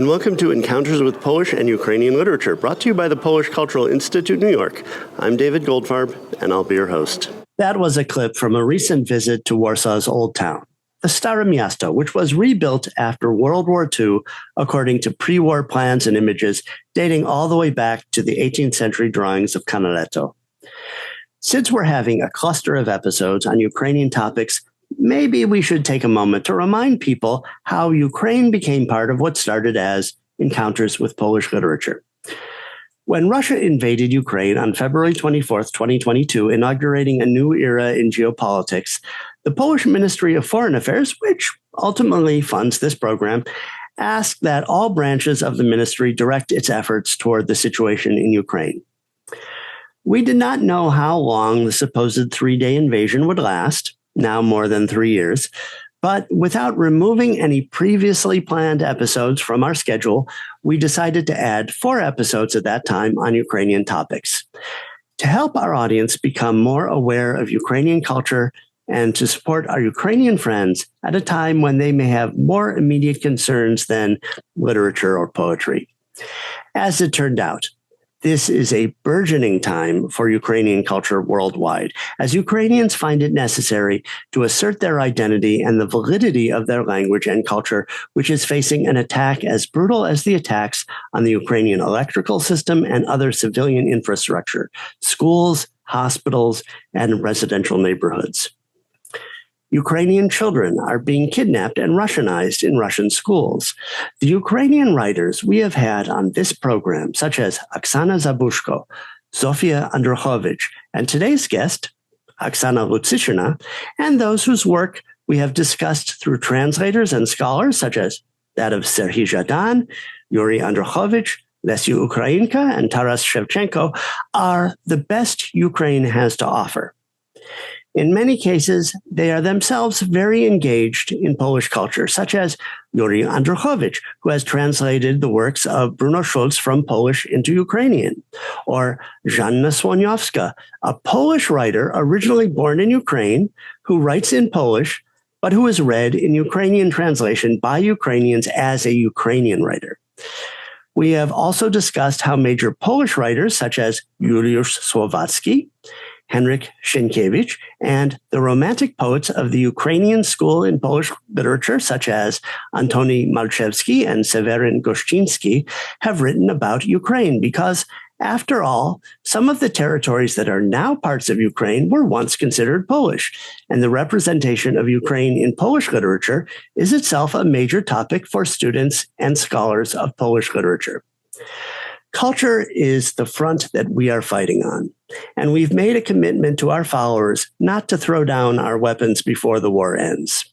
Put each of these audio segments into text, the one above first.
and welcome to Encounters with Polish and Ukrainian Literature, brought to you by the Polish Cultural Institute, New York. I'm David Goldfarb, and I'll be your host. That was a clip from a recent visit to Warsaw's Old Town, the Stare Miasto, which was rebuilt after World War II according to pre-war plans and images dating all the way back to the 18th century drawings of Canaletto. Since we're having a cluster of episodes on Ukrainian topics, maybe we should take a moment to remind people how Ukraine became part of what started as Encounters with Polish Literature. When Russia invaded Ukraine on February 24th, 2022, inaugurating a new era in geopolitics, the Polish Ministry of Foreign Affairs, which ultimately funds this program, asked that all branches of the ministry direct its efforts toward the situation in Ukraine. We did not know how long the supposed three-day invasion would last, now more than 3 years, but without removing any previously planned episodes from our schedule, we decided to add 4 episodes at that time on Ukrainian topics. To help our audience become more aware of Ukrainian culture and to support our Ukrainian friends at a time when they may have more immediate concerns than literature or poetry. As it turned out, this is a burgeoning time for Ukrainian culture worldwide, as Ukrainians find it necessary to assert their identity and the validity of their language and culture, which is facing an attack as brutal as the attacks on the Ukrainian electrical system and other civilian infrastructure, schools, hospitals, and residential neighborhoods. Ukrainian children are being kidnapped and Russianized in Russian schools. The Ukrainian writers we have had on this program, such as Oksana Zabushko, Zofia Andruchovich, and today's guest, Oksana Lutsyshyna, and those whose work we have discussed through translators and scholars, such as that of Serhiy Zhadan, Yuri Andruchovich, Lesiu Ukrainka, and Taras Shevchenko, are the best Ukraine has to offer. In many cases, they are themselves very engaged in Polish culture, such as Yuri Andruchovich, who has translated the works of Bruno Schulz from Polish into Ukrainian, or Żanna Słoniowska, a Polish writer originally born in Ukraine, who writes in Polish, but who is read in Ukrainian translation by Ukrainians as a Ukrainian writer. We have also discussed how major Polish writers, such as Juliusz Słowacki, Henryk Sienkiewicz, and the Romantic poets of the Ukrainian school in Polish literature, such as Antoni Malczewski and Seweryn Gościński, have written about Ukraine because, after all, some of the territories that are now parts of Ukraine were once considered Polish, and the representation of Ukraine in Polish literature is itself a major topic for students and scholars of Polish literature. Culture is the front that we are fighting on, and we've made a commitment to our followers not to throw down our weapons before the war ends.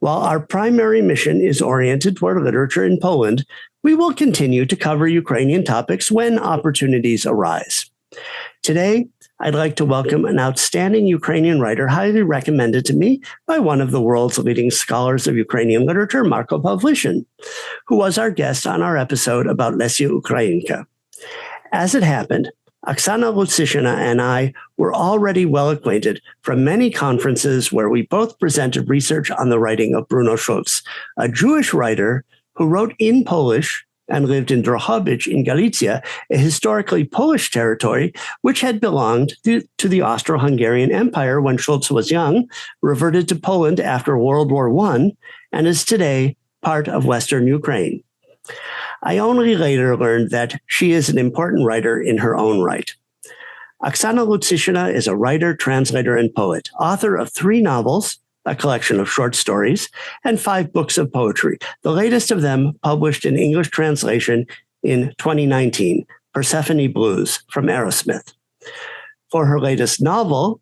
While our primary mission is oriented toward literature in Poland, we will continue to cover Ukrainian topics when opportunities arise. Today, I'd like to welcome an outstanding Ukrainian writer highly recommended to me by one of the world's leading scholars of Ukrainian literature, Marko Pawlishin, who was our guest on our episode about Lesiu Ukrainka. As it happened, Oksana Lutsyshyna and I were already well acquainted from many conferences where we both presented research on the writing of Bruno Schulz, a Jewish writer who wrote in Polish and lived in Drohobycz in Galicia, a historically Polish territory which had belonged to the Austro-Hungarian Empire when Schulz was young, reverted to Poland after World War I, and is today part of Western Ukraine. I only later learned that she is an important writer in her own right. Oksana Lutsyshyna is a writer, translator, and poet, author of 3 novels, a collection of short stories, and 5 books of poetry, the latest of them published in English translation in 2019, Persephone Blues from Arrowsmith. For her latest novel,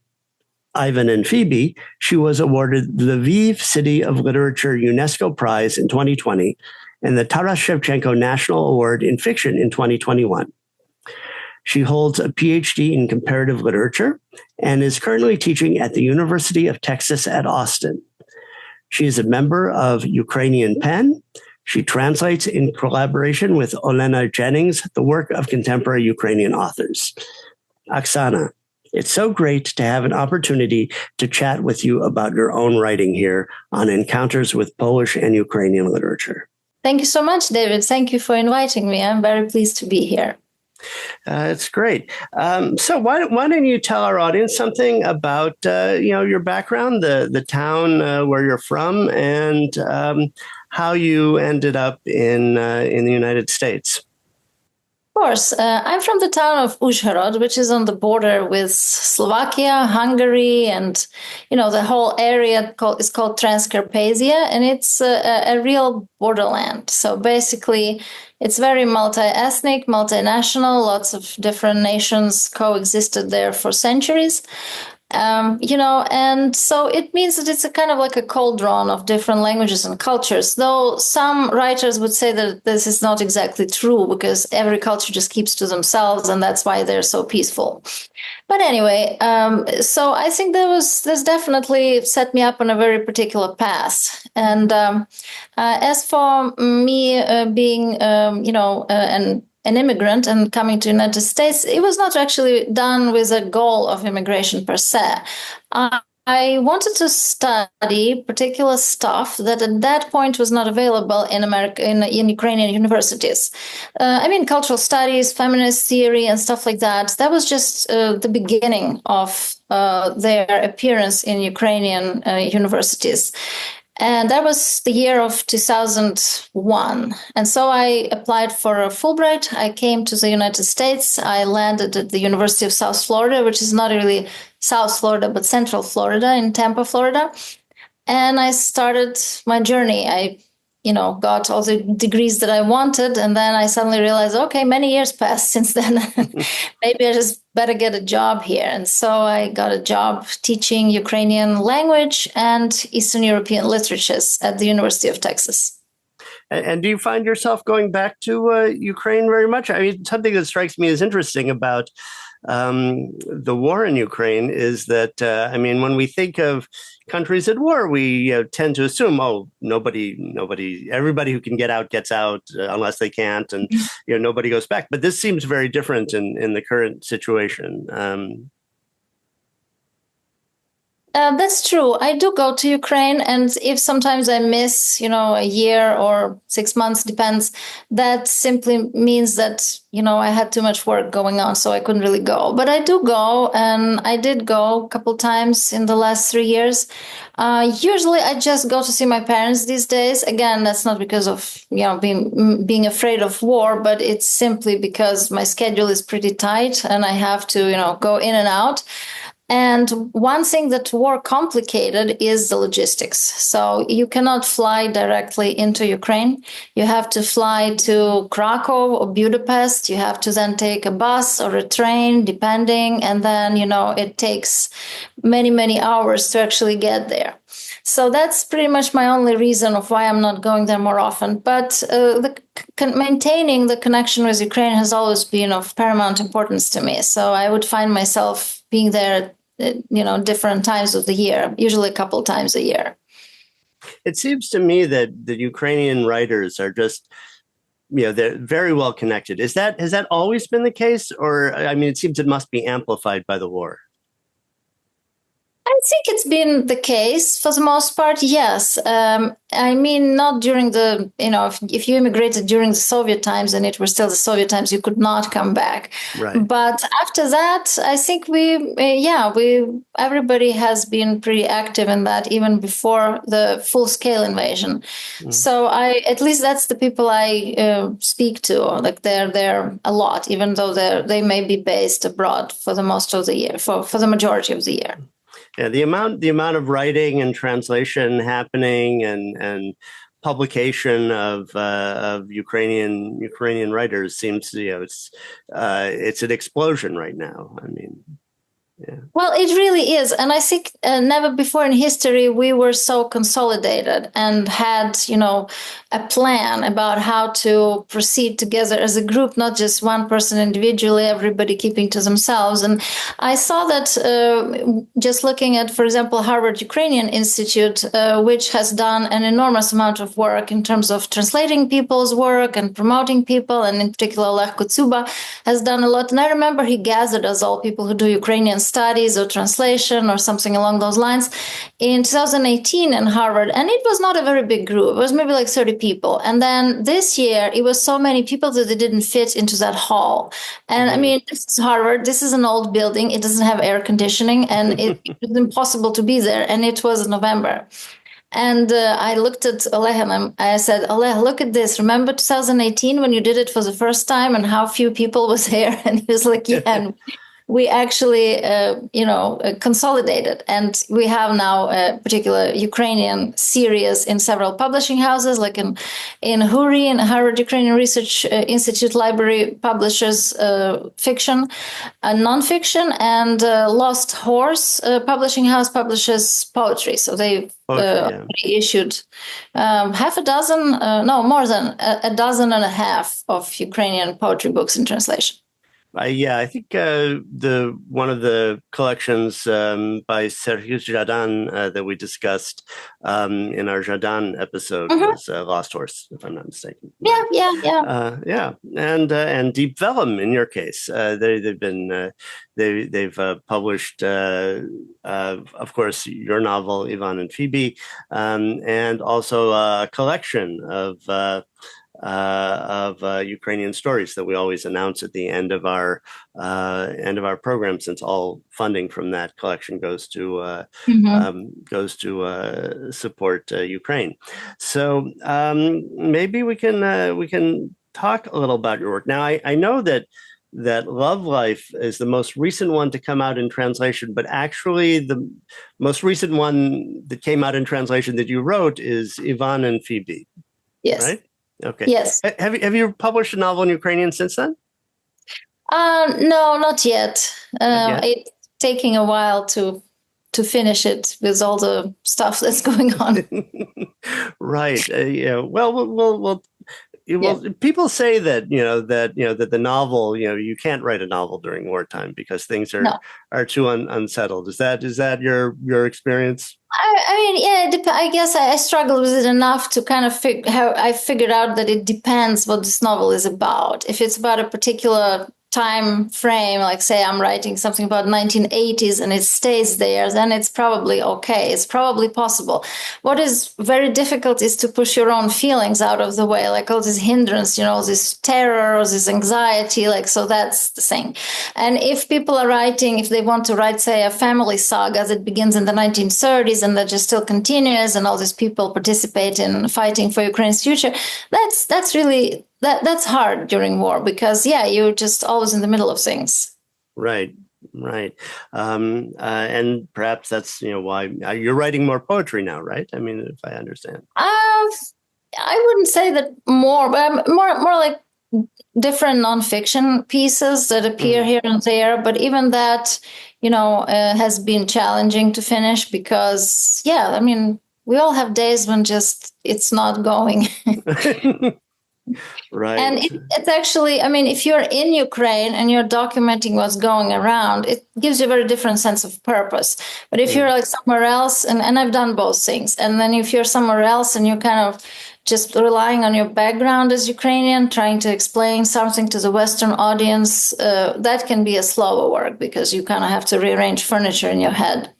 Ivan and Phoebe, she was awarded the Lviv City of Literature UNESCO Prize in 2020 and the Taras Shevchenko National Award in Fiction in 2021. She holds a Ph.D. in Comparative Literature and is currently teaching at the University of Texas at Austin. She is a member of Ukrainian PEN. She translates in collaboration with Olena Jennings the work of contemporary Ukrainian authors. Oksana, it's so great to have an opportunity to chat with you about your own writing here on Encounters with Polish and Ukrainian Literature. Thank you so much, David. Thank you for inviting me. I'm very pleased to be here. It's great. So why don't you tell our audience something about your background, the town where you're from, and how you ended up in the United States? Of course. I'm from the town of Uzhhorod, which is on the border with Slovakia, Hungary, and the whole area is called Transcarpathia, and it's a real borderland. So basically, it's very multi-ethnic, multinational. Lots of different nations coexisted there for centuries. And so it means that it's a kind of like a cauldron of different languages and cultures, though some writers would say that this is not exactly true because every culture just keeps to themselves, and that's why they're so peaceful. But anyway, so I think this definitely set me up on a very particular path. And as for me being, an immigrant and coming to the United States, it was not actually done with a goal of immigration per se. I wanted to study particular stuff that at that point was not available in America, in Ukrainian universities. Cultural studies, feminist theory, and stuff like that. That was just the beginning of their appearance in Ukrainian universities. And that was the year of 2001. And so I applied for a Fulbright. I came to the United States. I landed at the University of South Florida, which is not really South Florida, but Central Florida, in Tampa, Florida. And I started my journey. I got all the degrees that I wanted. And then I suddenly realized, okay, many years passed since then. Maybe I just better get a job here. And so I got a job teaching Ukrainian language and Eastern European literatures at the University of Texas. And do you find yourself going back to Ukraine very much? I mean, something that strikes me as interesting about the war in Ukraine is that, when we think of countries at war, we tend to assume, everybody who can get out gets out unless they can't, and nobody goes back. But this seems very different in the current situation. That's true. I do go to Ukraine, and if sometimes I miss, a year or 6 months, depends, that simply means that, I had too much work going on, so I couldn't really go. But I do go, and I did go a couple times in the last 3 years. Usually I just go to see my parents these days. Again, that's not because of, being afraid of war, but it's simply because my schedule is pretty tight and I have to, go in and out. And one thing that war complicated is the logistics. So you cannot fly directly into Ukraine. You have to fly to Krakow or Budapest. You have to then take a bus or a train, depending. And then, it takes many, many hours to actually get there. So that's pretty much my only reason of why I'm not going there more often. But maintaining the connection with Ukraine has always been of paramount importance to me. So I would find myself being there different times of the year, usually a couple times a year. It seems to me that the Ukrainian writers are just, they're very well connected. Has that always been the case? Or, it seems it must be amplified by the war. I think it's been the case for the most part, yes. Not during the, if you immigrated during the Soviet times and it were still the Soviet times, you could not come back. Right. But after that, I think everybody has been pretty active in that even before the full-scale invasion. Mm-hmm. So at least that's the people I speak to. Like they're there a lot, even though they may be based abroad for the most of the year, for the majority of the year. Yeah, the amount of writing and translation happening and publication of Ukrainian writers seems to it's an explosion right now. Yeah. Well, it really is. And I think never before in history we were so consolidated and had, a plan about how to proceed together as a group, not just one person individually, everybody keeping to themselves. And I saw that just looking at, for example, Harvard Ukrainian Institute, which has done an enormous amount of work in terms of translating people's work and promoting people. And in particular, Lech Kotsuba has done a lot. And I remember he gathered us all people who do Ukrainian studies studies or translation or something along those lines in 2018 in Harvard. And it was not a very big group. It was maybe like 30 people. And then this year, it was so many people that they didn't fit into that hall. And I mean, this is Harvard. This is an old building. It doesn't have air conditioning, and it was impossible to be there. And it was November. And I looked at Oleh and I said, Oleh, look at this. Remember 2018 when you did it for the first time and how few people was here? And he was like, yeah. And we actually, consolidated. And we have now a particular Ukrainian series in several publishing houses, like in Huri, in Harvard Ukrainian Research Institute Library publishes fiction, nonfiction, and Lost Horse Publishing House publishes poetry. So they issued half a dozen, more than a dozen and a half of Ukrainian poetry books in translation. I think one of the collections by Serhiy Zhadan that we discussed in our Zhadan episode was Lost Horse, if I'm not mistaken. Yeah. And Deep Vellum in your case, they've published, of course, your novel Ivan and Phoebe, and also a collection of Ukrainian stories that we always announce at the end of our program, since all funding from that collection goes to support Ukraine. So maybe we can talk a little about your work. Now, I know that Love Life is the most recent one to come out in translation, but actually the most recent one that came out in translation that you wrote is Ivan and Phoebe. Yes. Right? Okay. Yes. Have you published a novel in Ukrainian since then? No, not yet. It's taking a while to finish it with all the stuff that's going on. Right. People say that that the novel, you can't write a novel during wartime because things are too unsettled. Is that your experience? I guess I struggled with it enough to kind of I figured out that it depends what this novel is about. If it's about a particular time frame, like say I'm writing something about 1980s and it stays there, then it's probably okay. It's probably possible. What is very difficult is to push your own feelings out of the way, like all this hindrance, this terror or this anxiety, so that's the thing. And if people are writing, if they want to write, say, a family saga that begins in the 1930s and that just still continues and all these people participate in fighting for Ukraine's future, that's really... That's hard during war because, you're just always in the middle of things. Right. And perhaps that's, why you're writing more poetry now, right? I mean, if I understand. I wouldn't say that more, but more like different nonfiction pieces that appear here and there. But even that, has been challenging to finish because, we all have days when just it's not going. Right. And it's actually, if you're in Ukraine and you're documenting what's going around, it gives you a very different sense of purpose. But if you're like somewhere else, and I've done both things, and then if you're somewhere else and you're kind of just relying on your background as Ukrainian, trying to explain something to the Western audience, that can be a slower work because you kind of have to rearrange furniture in your head.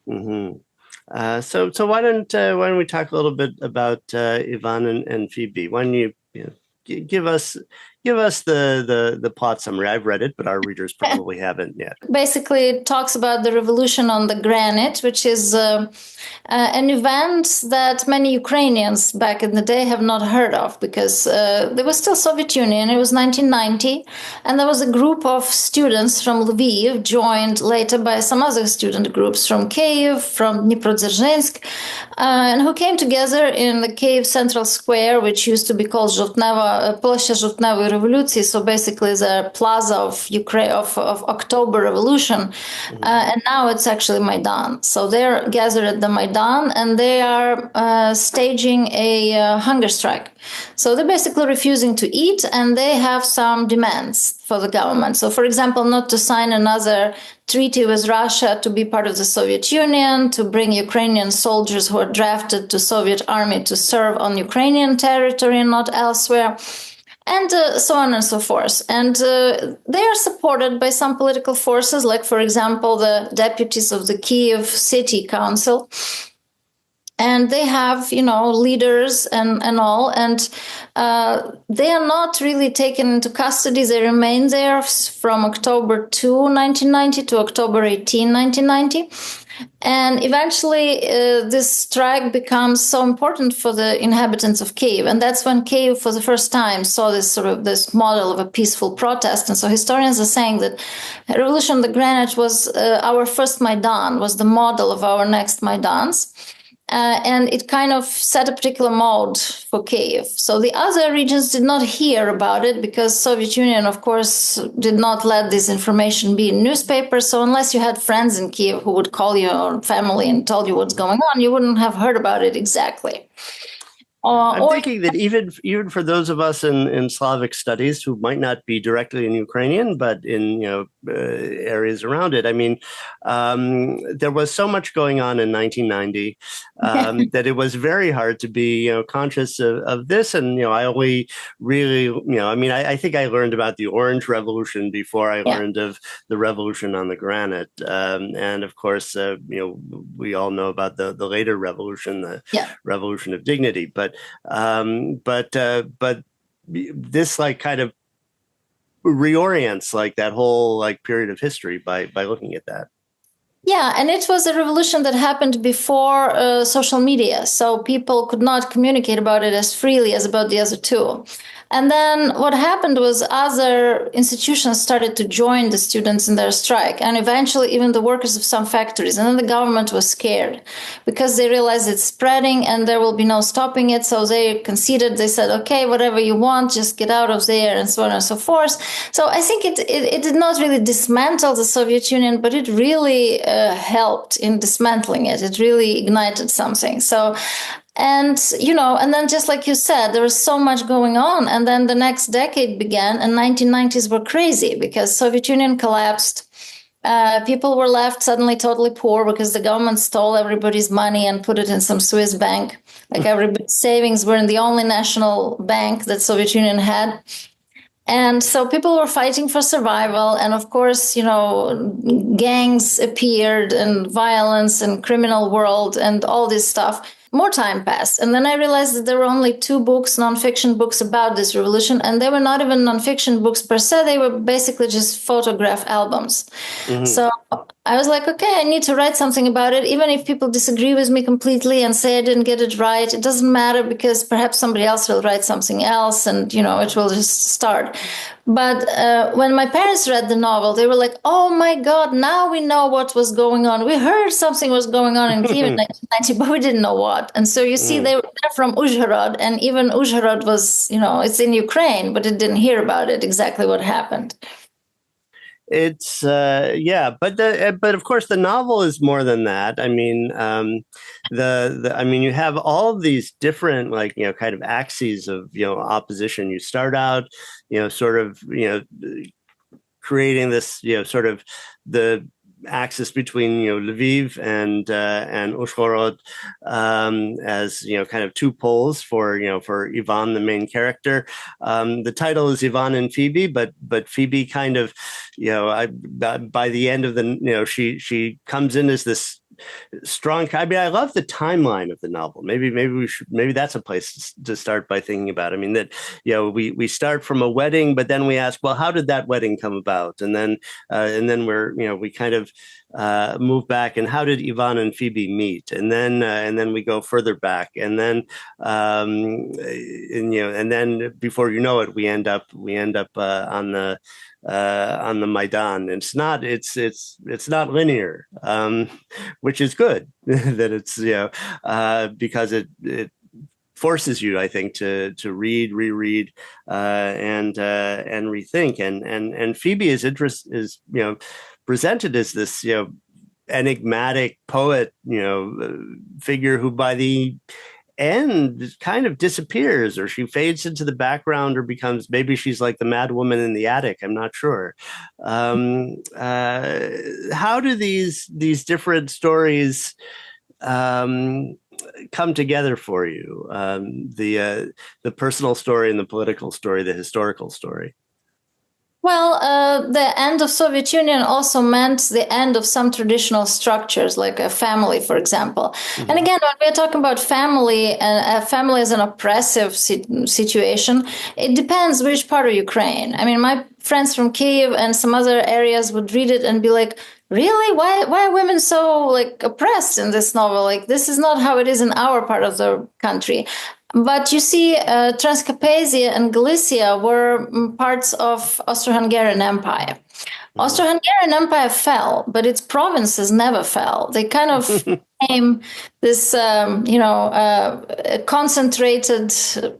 Mm-hmm. So why don't we talk a little bit about Ivan and Phoebe? Why don't you give us the plot summary? I've read it, but our readers probably haven't yet. Basically, it talks about the revolution on the granite, which is an event that many Ukrainians back in the day have not heard of because there was still Soviet Union. It was 1990, and there was a group of students from Lviv, joined later by some other student groups from Kyiv, from Dniprodzerzhinsk, and who came together in the Kyiv Central Square, which used to be called Plоща Жовтневої Revolution, so basically the plaza of Ukraine of October Revolution, and now it's actually Maidan. So they're gathered at the Maidan and they are staging a hunger strike. So they're basically refusing to eat and they have some demands for the government. So, for example, not to sign another treaty with Russia to be part of the Soviet Union, to bring Ukrainian soldiers who are drafted to Soviet army to serve on Ukrainian territory and not elsewhere. and so on and so forth. And they are supported by some political forces, like, for example, the deputies of the Kiev City Council. And they have, leaders and all, and they are not really taken into custody. They remain there from October 2, 1990 to October 18, 1990. And eventually, this strike becomes so important for the inhabitants of Kiev. And that's when Kiev, for the first time, saw this model of a peaceful protest. And so historians are saying that Revolution of the Granite was our first Maidan, was the model of our next Maidans. And it kind of set a particular mode for Kiev. So the other regions did not hear about it because Soviet Union, of course, did not let this information be in newspapers. So unless you had friends in Kiev who would call you or family and told you what's going on, you wouldn't have heard about it exactly. I'm thinking that even for those of us in Slavic studies who might not be directly in Ukrainian, but in areas around it, I mean, there was so much going on in 1990 that it was very hard to be conscious of this. And I only really I think I learned about the Orange Revolution before I learned of the Revolution on the Granite, and of course we all know about the later revolution, the Revolution of Dignity, but this kind of reorients that whole period of history by looking at that. Yeah, and it was a revolution that happened before social media, so people could not communicate about it as freely as about the other two. And then what happened was other institutions started to join the students in their strike, and eventually even the workers of some factories. And then the government was scared because they realized it's spreading and there will be no stopping it. So they conceded. They said, okay, whatever you want, just get out of there, and so on and so forth. So I think it did not really dismantle the Soviet Union, but it really helped in dismantling it. It really ignited something. So, and then just like you said, there was so much going on. And then the next decade began, and 1990s were crazy because Soviet Union collapsed. People were left suddenly totally poor because the government stole everybody's money and put it in some Swiss bank. Like everybody's savings were in the only national bank that Soviet Union had. And so people were fighting for survival. And of course, gangs appeared and violence and criminal world and all this stuff. More time passed. And then I realized that there were only 2 books, nonfiction books about this revolution. And they were not even nonfiction books per se. They were basically just photograph albums. Mm-hmm. So I was like, okay, I need to write something about it. Even if people disagree with me completely and say I didn't get it right, it doesn't matter because perhaps somebody else will write something else and, it will just start. But when my parents read the novel, they were like, oh my God, now we know what was going on. We heard something was going on in Kiev in 1990, but we didn't know what. And so you see, they're from Uzhhorod, and even Uzhhorod was, it's in Ukraine, but it didn't hear about it, exactly what happened. It's but of course the novel is more than that. I mean, you have all of these different kind of axes of opposition. You start out creating this sort of the axis between Lviv and Uzhhorod as kind of 2 poles for Ivan, the main character. The title is Ivan and Phoebe, but Phoebe kind of by the end of the she comes in as this strong. I mean, I love the timeline of the novel. Maybe that's a place to start by thinking about. I mean, that we start from a wedding, but then we ask, well, how did that wedding come about? And then we kind of move back, and how did Ivan and Phoebe meet? And then we go further back, and then and then before you know it, we end up on the Maidan. It's not linear, which is good that it's because it forces you, I think, to read, reread, and rethink. And Phoebe is presented as this enigmatic poet figure who by the end kind of disappears, or she fades into the background, or becomes, maybe she's like the mad woman in the attic. I'm not sure. How do these different stories come together for you? The personal story and the political story, the historical story. Well, the end of Soviet Union also meant the end of some traditional structures, like a family, for example. Mm-hmm. And again, when we're talking about family, and family is an oppressive situation, it depends which part of Ukraine. I mean, my friends from Kyiv and some other areas would read it and be like, really? Why are women so oppressed in this novel? Like, this is not how it is in our part of the country. But you see, Transcarpathia and Galicia were parts of Austro-Hungarian Empire. Mm-hmm. Austro-Hungarian Empire fell, but its provinces never fell. They kind of became this, concentrated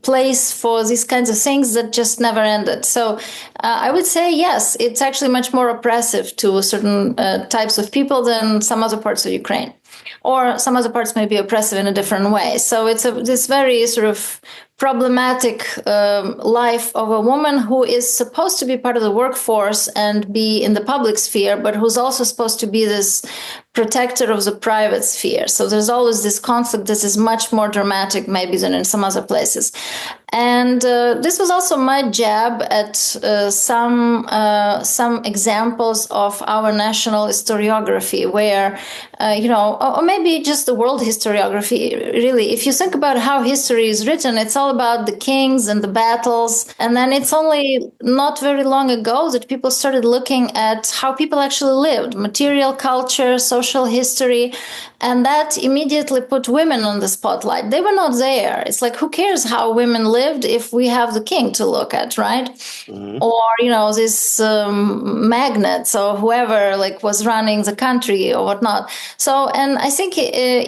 place for these kinds of things that just never ended. So I would say, yes, it's actually much more oppressive to certain types of people than some other parts of Ukraine. Or some other parts may be oppressive in a different way. So it's this very sort of problematic life of a woman who is supposed to be part of the workforce and be in the public sphere, but who's also supposed to be this protector of the private sphere. So there's always this conflict. This is much more dramatic maybe than in some other places. And this was also my jab at some examples of our national historiography where, or maybe just the world historiography, really. If you think about how history is written, it's all about the kings and the battles. And then it's only not very long ago that people started looking at how people actually lived, material culture, social history. And that immediately put women on the spotlight. They were not there. It's like, who cares how women lived if we have the king to look at, right? Mm-hmm. Or, this magnates or whoever was running the country or whatnot. So, and I think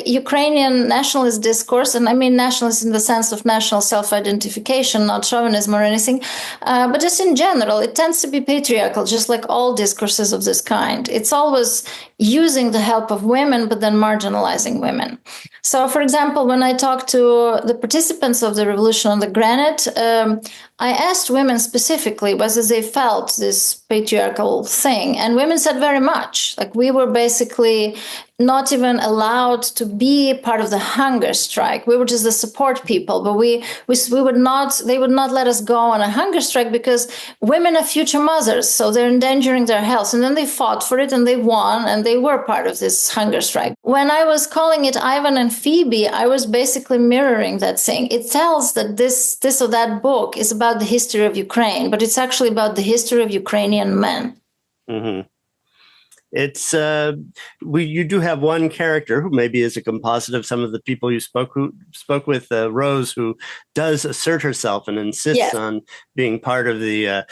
Ukrainian nationalist discourse, and I mean nationalist in the sense of national self-identification, not chauvinism or anything, but just in general, it tends to be patriarchal, just like all discourses of this kind. It's always using the help of women, but then marginalizing women. So, for example, when I talked to the participants of the revolution on the granite, I asked women specifically whether they felt this patriarchal thing. And women said very much. We were basically not even allowed to be part of the hunger strike. We were just the support people, but we would not, they would not let us go on a hunger strike because women are future mothers, so they're endangering their health. And then they fought for it and they won and they were part of this hunger strike. When I was calling it Ivan and Phoebe, I was basically mirroring that thing. It tells that this or that book is about the history of Ukraine, but it's actually about the history of Ukrainian men. Mm-hmm. It's you do have one character who maybe is a composite of some of the people you spoke with, Rose, who does assert herself and insists on being part of the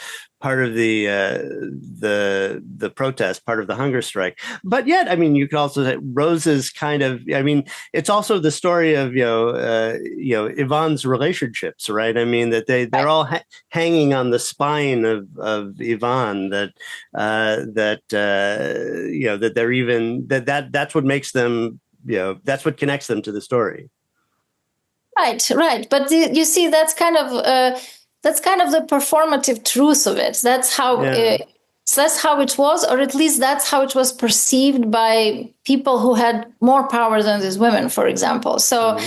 protest, part of the hunger strike. But yet, I mean, you could also say Rose's kind of, I mean, it's also the story of, Ivan's relationships, right? I mean, that they're all hanging on the spine of Ivan, that they're even, that's what makes them, that's what connects them to the story. Right. But you see, that's kind of the performative truth of it. That's how it was, or at least that's how it was perceived by people who had more power than these women, for example. So,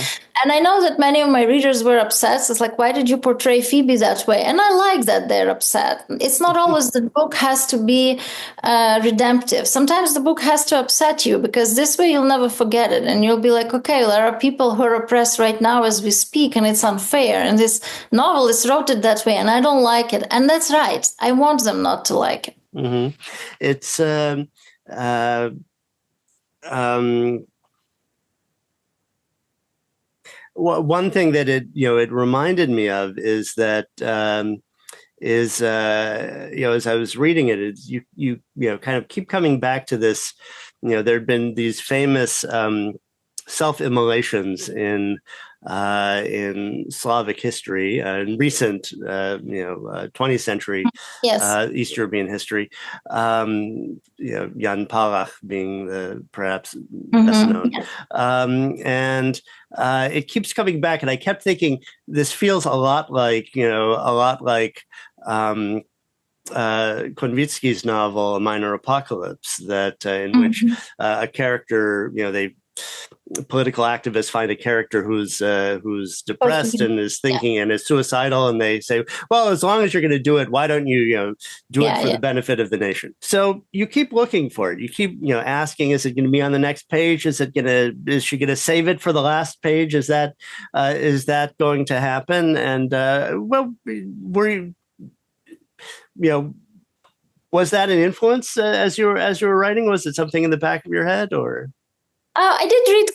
and I know that many of my readers were upset. It's like, why did you portray Phoebe that way? And I like that they're upset. It's not always the book has to be redemptive. Sometimes the book has to upset you because this way you'll never forget it. And you'll be like, okay, there are people who are oppressed right now as we speak, and it's unfair. And this novelist wrote it that way, and I don't like it. And that's right. I want them not to like it. Mm-hmm. It's one thing that it reminded me of is that as I was reading it, is you kind of keep coming back to this. There had been these famous self-immolations in Slavic history, in recent 20th century East European history. Jan Palach being perhaps best known, and it keeps coming back. And I kept thinking, this feels a lot like Konvitsky's novel, A Minor Apocalypse, that in which a character, they political activists find a character who's depressed and is thinking and is suicidal, and they say, well, as long as you're going to do it, why don't you do it for the benefit of the nation? So you keep looking for it. You keep asking, is it going to be on the next page? Is she going to save it for the last page? Is that going to happen? And was that an influence as you were writing? Was it something in the back of your head, or? I did read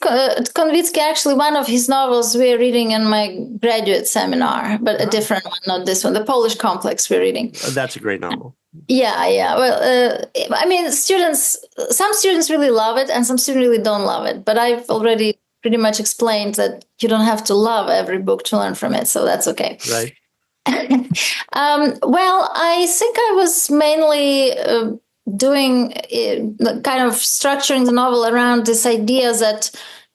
Konvitsky. Actually, one of his novels we're reading in my graduate seminar, but a different one, not this one. The Polish Complex we're reading. Oh, that's a great novel. Yeah. Well, some students really love it, and some students really don't love it. But I've already pretty much explained that you don't have to love every book to learn from it, so that's okay. Right. Well, I think I was mainly doing kind of structuring the novel around this idea that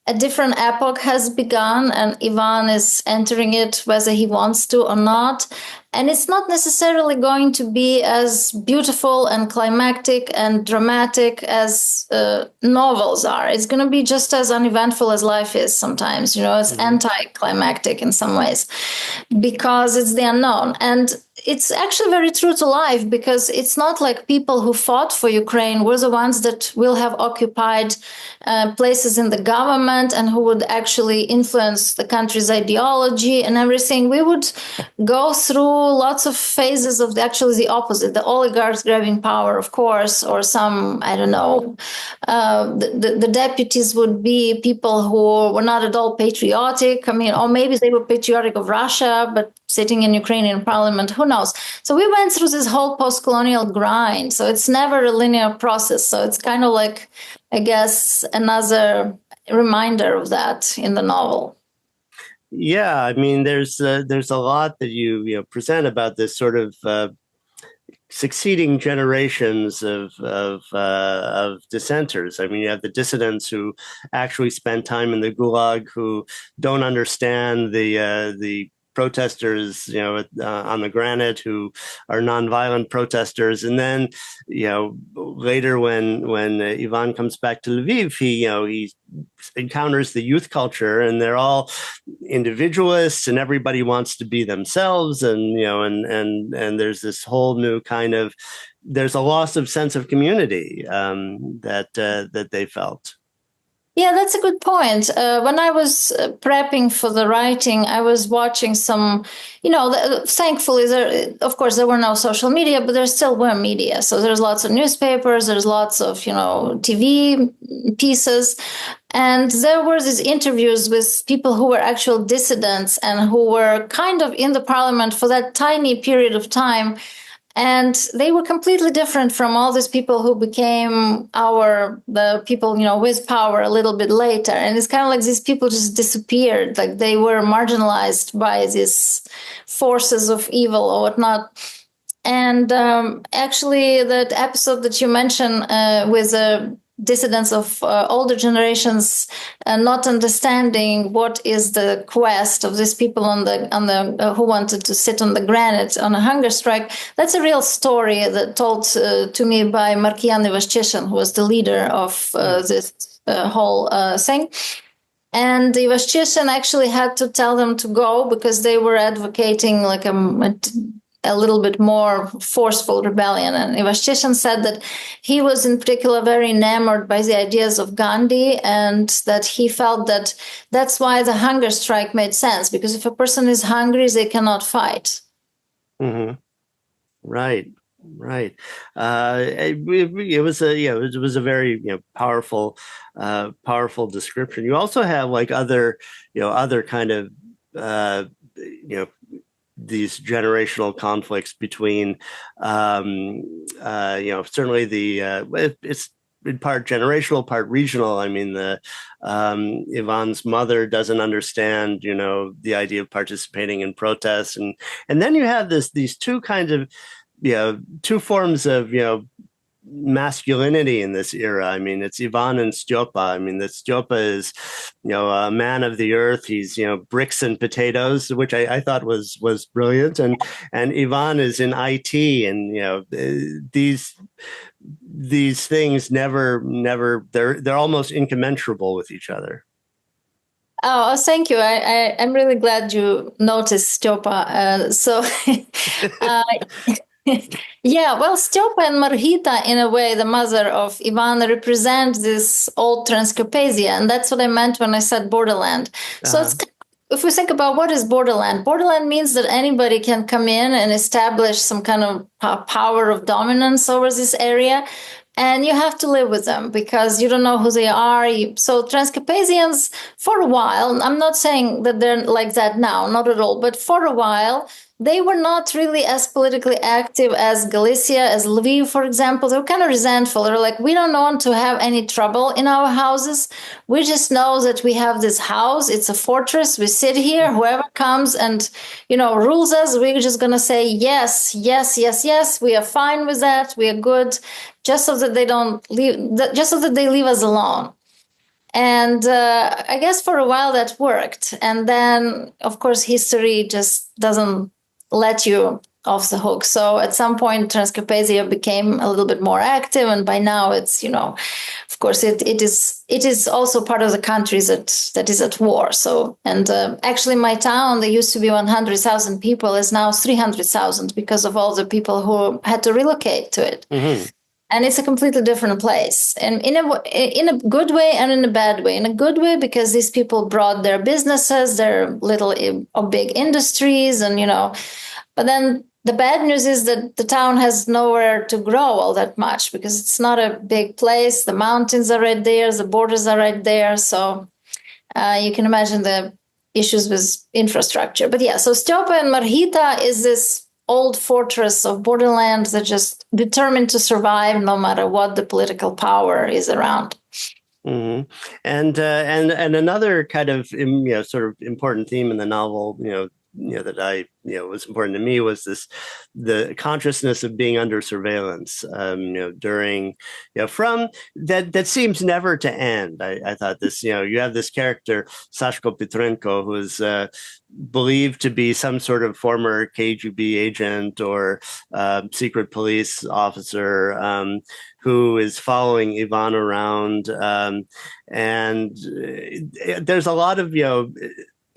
a different epoch has begun and Ivan is entering it whether he wants to or not. And it's not necessarily going to be as beautiful and climactic and dramatic as novels are. It's going to be just as uneventful as life is sometimes. It's anticlimactic in some ways because it's the unknown. And it's actually very true to life because it's not like people who fought for Ukraine were the ones that will have occupied places in the government and who would actually influence the country's ideology and everything. We would go through lots of phases of the opposite, the oligarchs grabbing power, of course, or some, I don't know, the deputies would be people who were not at all patriotic. Or maybe they were patriotic of Russia, but sitting in Ukrainian parliament, who knows? So we went through this whole post-colonial grind. So it's never a linear process. So it's kind of like, I guess, another reminder of that in the novel. Yeah, I mean, there's a lot that you present about this sort of succeeding generations of dissenters. I mean, you have the dissidents who actually spend time in the Gulag, who don't understand the protesters, on the granite, who are nonviolent protesters, and then, later when Ivan comes back to Lviv, he encounters the youth culture, and they're all individualists, and everybody wants to be themselves, and and there's this whole new kind of, there's a loss of sense of community that they felt. Yeah, that's a good point. When I was prepping for the writing, I was watching some, thankfully, of course, there were no social media, but there still were media. So there's lots of newspapers, there's lots of, TV pieces. And there were these interviews with people who were actual dissidents and who were kind of in the parliament for that tiny period of time. And they were completely different from all these people who became the people, with power a little bit later. And it's kind of like these people just disappeared, like they were marginalized by these forces of evil or whatnot. And actually, that episode that you mentioned with the dissidents of older generations not understanding what is the quest of these people on the who wanted to sit on the granite on a hunger strike. That's a real story that told to me by Markian Ivashcheshin, who was the leader of this whole thing. And Ivashcheshin actually had to tell them to go because they were advocating like a little bit more forceful rebellion. And Ivashcheshin said that he was in particular very enamored by the ideas of Gandhi, and that he felt that that's why the hunger strike made sense, because if a person is hungry, they cannot fight. Mm-hmm. Right. It was a very powerful description. You also have like other kind of these generational conflicts between, certainly it's in part generational, part regional. I mean, Ivan's mother doesn't understand, the idea of participating in protests, and then you have these two kinds of, two forms of, masculinity in this era. I mean, it's Ivan and Styopa. I mean, the Styopa is, a man of the earth. He's, bricks and potatoes, which I thought was brilliant. And Ivan is in IT, and these things never they're almost incommensurable with each other. Oh, thank you. I'm really glad you noticed Styopa. Yeah, well, Styopa and Margita, in a way, the mother of Ivan, represent this old Transcarpathia, and that's what I meant when I said borderland. So if we think about what is borderland means that anybody can come in and establish some kind of power of dominance over this area. And you have to live with them because you don't know who they are. So Transcarpathians, for a while, I'm not saying that they're like that now, not at all, but for a while, they were not really as politically active as Galicia, as Lviv, for example. They were kind of resentful. They're like, we don't want to have any trouble in our houses. We just know that we have this house. It's a fortress. We sit here. Whoever comes and, rules us, we're just going to say, yes, yes, yes, yes. We are fine with that. We are good. Just so that they don't leave, just so that they leave us alone. And I guess for a while that worked. And then, of course, history just doesn't let you off the hook. So at some point, Transcarpathia became a little bit more active. And by now it's, of course, it is also part of the country that is at war. So, and actually my town, there used to be 100,000 people, is now 300,000 because of all the people who had to relocate to it. Mm-hmm. And it's a completely different place, and in a good way and in a bad way. In a good way, because these people brought their businesses, their little or big industries, and But then the bad news is that the town has nowhere to grow all that much because it's not a big place. The mountains are right there, the borders are right there, so you can imagine the issues with infrastructure. But yeah, so Styopa and Margita is this old fortress of borderland that just determined to survive no matter what the political power is around. Mm-hmm. And another kind of sort of important theme in the novel, that I was important to me was the consciousness of being under surveillance during from that seems never to end. I thought this you have this character Sashko Petrenko, who is believed to be some sort of former KGB agent or secret police officer who is following Ivan around, and there's a lot of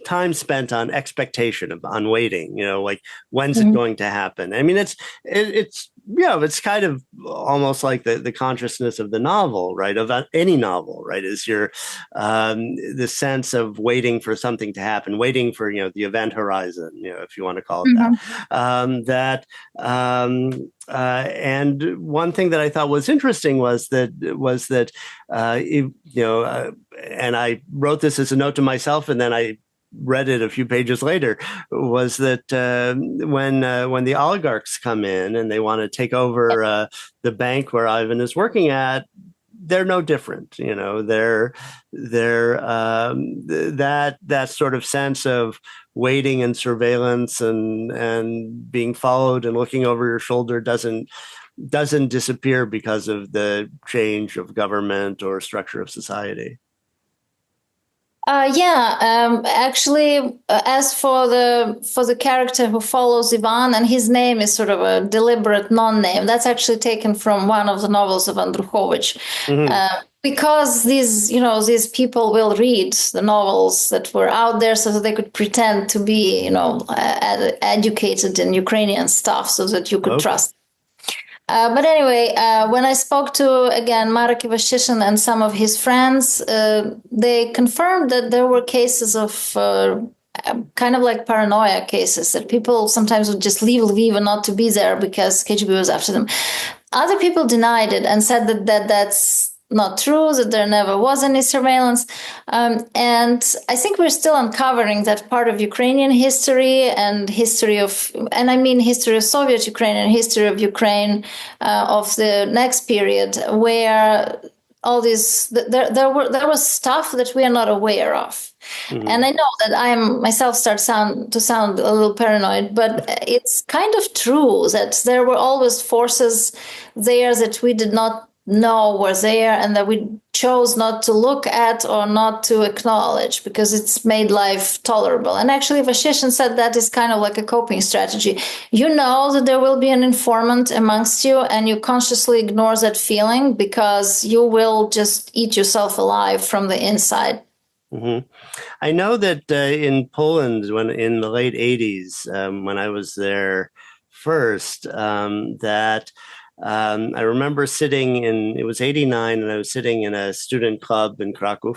time spent on expectation, on waiting, like when's it going to happen? I mean, it's it's kind of almost like the consciousness of the novel, right? Of any novel, right? Is your the sense of waiting for something to happen, waiting for the event horizon, if you want to call it that. And one thing that I thought was interesting was that and I wrote this as a note to myself, and then I read it a few pages later, was that when the oligarchs come in and they want to take over the bank where Ivan is working at, they're no different. They're that sort of sense of waiting and surveillance and being followed and looking over your shoulder doesn't disappear because of the change of government or structure of society. Actually, as for the character who follows Ivan, and his name is sort of a deliberate non-name. That's actually taken from one of the novels of Andruchovich, because these people will read the novels that were out there, so that they could pretend to be educated in Ukrainian stuff, so that you could trust. But anyway, when I spoke to, again, Marek Ivashchishin and some of his friends, they confirmed that there were cases of kind of like paranoia cases, that people sometimes would just leave Lviv and not to be there because KGB was after them. Other people denied it and said that that's not true, that there never was any surveillance. And I think we're still uncovering that part of Ukrainian history and history of Soviet Ukraine and history of Ukraine of the next period, where all these, there was stuff that we are not aware of. Mm-hmm. And I know that I myself sound a little paranoid, but it's kind of true that there were always forces there that we did not know were there and that we chose not to look at or not to acknowledge because it's made life tolerable. And actually, Vashishин said that is kind of like a coping strategy. You know that there will be an informant amongst you and you consciously ignore that feeling because you will just eat yourself alive from the inside. Mm-hmm. I know that in Poland, when in the late 80s, when I was there first, I remember it was 89, and I was sitting in a student club in Krakow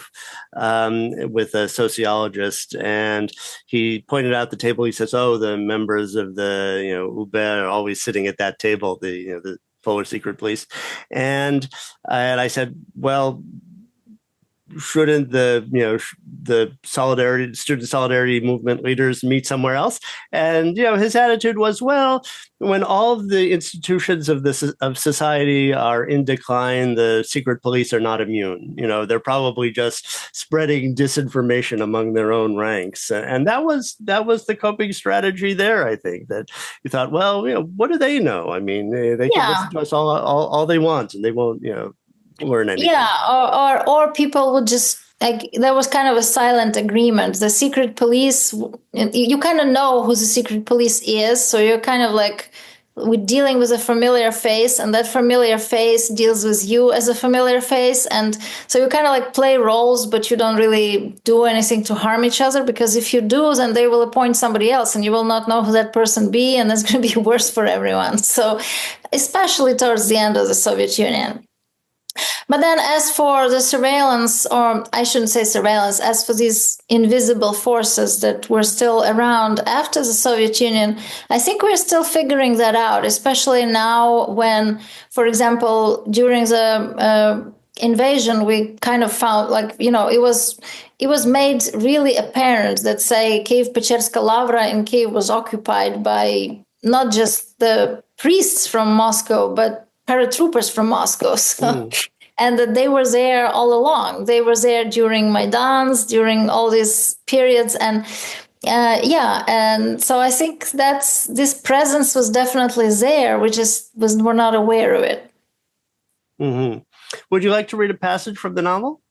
with a sociologist, and he pointed out the table. He says, "Oh, the members of the, UB are always sitting at that table, the Polish secret police." And I said, "Well, shouldn't the student solidarity movement leaders meet somewhere else?" And his attitude was, well, when all of the institutions of society are in decline, the secret police are not immune. They're probably just spreading disinformation among their own ranks. And that was the coping strategy there. I think that you thought, well, what do they know? I mean, they can listen to us all they want, and they won't, learn anything. Yeah, or people would just, like, there was kind of a silent agreement. The secret police, you kind of know who the secret police is, so you're kind of like, we're dealing with a familiar face, and that familiar face deals with you as a familiar face, and so you kind of like play roles, but you don't really do anything to harm each other, because if you do, then they will appoint somebody else, and you will not know who that person be, and that's going to be worse for everyone. So, especially towards the end of the Soviet Union. But then as for the surveillance, or I shouldn't say surveillance, as for these invisible forces that were still around after the Soviet Union, I think we're still figuring that out, especially now when, for example, during the invasion, we kind of found, like, it was made really apparent that, say, Kiev-Pecherska Lavra in Kiev was occupied by not just the priests from Moscow, but paratroopers from Moscow. So, and that they were there all along. They were there during Maidans, during all these periods. And and so I think this presence was definitely there. We're not aware of it. Mm-hmm. Would you like to read a passage from the novel?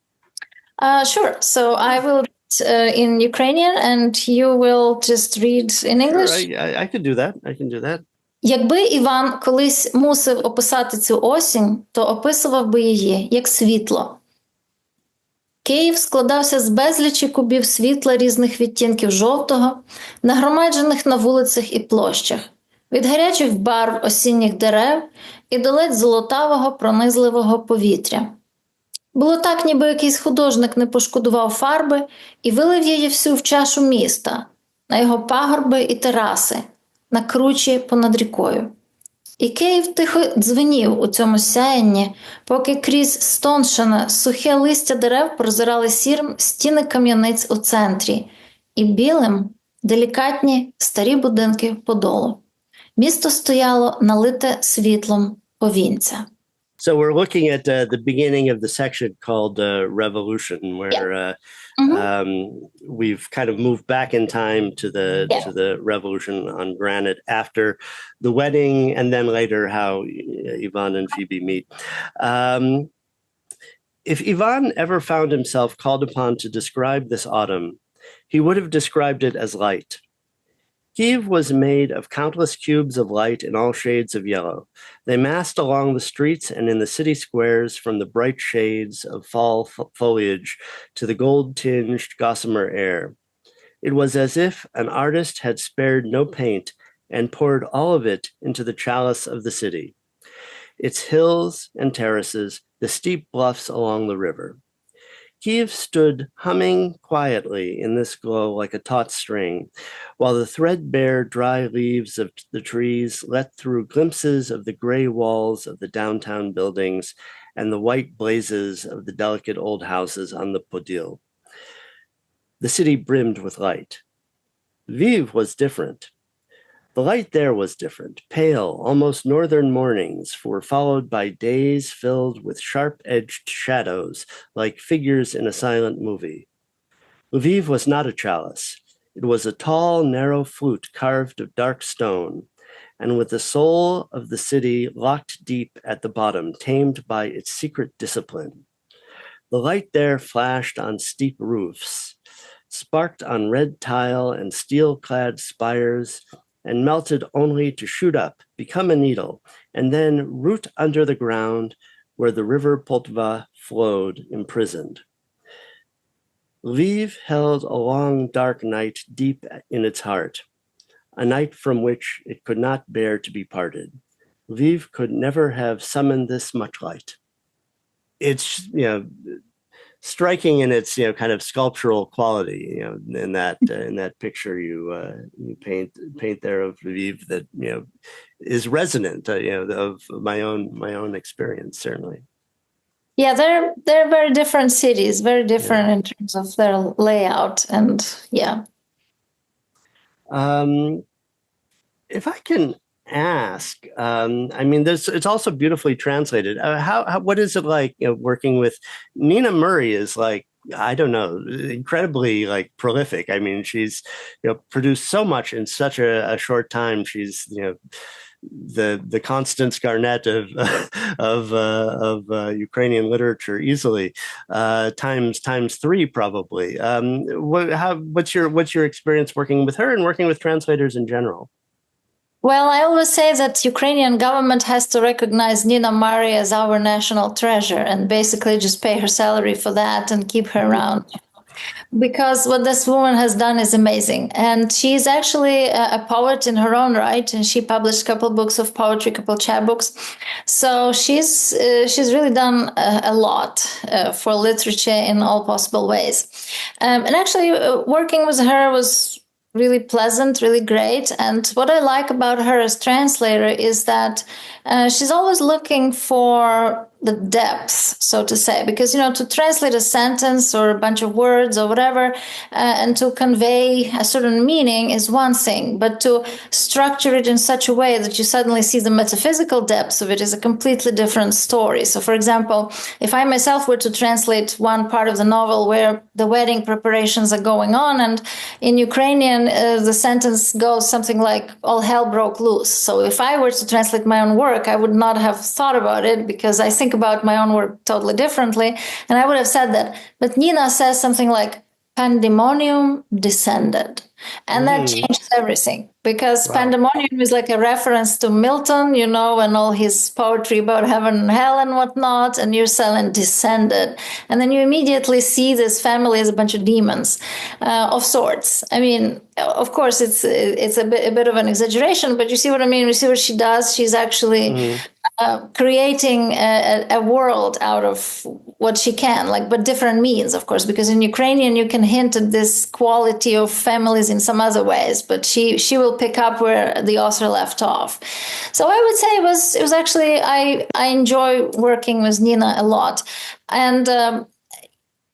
Sure. So I will read in Ukrainian and you will just read in English. Sure, I can do that. Якби Іван колись мусив описати цю осінь, то описував би її як світло. Київ складався з безлічі кубів світла різних відтінків жовтого, нагромаджених на вулицях і площах, від гарячих барв осінніх дерев і до ледь золотавого пронизливого повітря. Було так, ніби якийсь художник не пошкодував фарби і вилив її всю в чашу міста, на його пагорби і тераси, на кручі понад рікою. І Київ тихо дзвенів у цьому сяєнні, поки крізь стоншене, сухе листя дерев прозирали сірим стіни кам'яниць у центрі і білим делікатні старі будинки подолу. Місто стояло налите світлом повінця. So we're looking at the beginning of the section called Revolution, where we've kind of moved back in time to the revolution on Granite after the wedding, and then later how Ivan and Phoebe meet. If Ivan ever found himself called upon to describe this autumn, he would have described it as light. Kiev was made of countless cubes of light in all shades of yellow. They massed along the streets and in the city squares, from the bright shades of fall foliage to the gold-tinged gossamer air. It was as if an artist had spared no paint and poured all of it into the chalice of the city. Its hills and terraces, the steep bluffs along the river. Kiev stood humming quietly in this glow like a taut string, while the threadbare dry leaves of the trees let through glimpses of the gray walls of the downtown buildings and the white blazes of the delicate old houses on the Podil. The city brimmed with light. Lviv was different. The light there was different. Pale, almost northern mornings were followed by days filled with sharp-edged shadows, like figures in a silent movie. Lviv was not a chalice. It was a tall, narrow flute carved of dark stone, and with the soul of the city locked deep at the bottom, tamed by its secret discipline. The light there flashed on steep roofs, sparked on red tile and steel-clad spires, and melted only to shoot up, become a needle, and then root under the ground where the river Poltva flowed imprisoned. Lviv held a long, dark night deep in its heart, a night from which it could not bear to be parted. Lviv could never have summoned this much light. It's, striking in its, kind of sculptural quality, in that picture you paint there of Lviv that, is resonant, of my own experience, certainly. Yeah, they're very different cities, very different in terms of their layout, and yeah. If I can ask, it's also beautifully translated. What is it like working with Nina Murray? Is like, I don't know, incredibly like prolific. I mean, she's produced so much in such a short time. She's the Constance Garnett of Ukrainian literature easily, times three probably. What's your experience working with her and working with translators in general? Well, I always say that Ukrainian government has to recognize Nina Murray as our national treasure and basically just pay her salary for that and keep her around. Because what this woman has done is amazing. And she's actually a poet in her own right, and she published a couple books of poetry, a couple chapbooks. So she's really done a lot for literature in all possible ways. And actually, working with her was really pleasant, really great. And what I like about her as translator is that she's always looking for the depth, so to say, because, to translate a sentence or a bunch of words or whatever, and to convey a certain meaning is one thing, but to structure it in such a way that you suddenly see the metaphysical depths of it is a completely different story. So, for example, if I myself were to translate one part of the novel where the wedding preparations are going on, and in Ukrainian, the sentence goes something like, all hell broke loose. So if I were to translate my own work, I would not have thought about it because I think about my own work totally differently. And I would have said that. But Nina says something like, pandemonium descended. And that changes everything, because pandemonium is like a reference to Milton, and all his poetry about heaven and hell and whatnot, and you're saying descended. And then you immediately see this family as a bunch of demons of sorts. I mean, of course, it's a bit of an exaggeration, but you see what I mean? You see what she does? She's actually creating a world out of what she can, but different means, of course, because in Ukrainian you can hint at this quality of families in some other ways, but she will pick up where the author left off. So I would say it was actually, I enjoy working with Nina a lot. And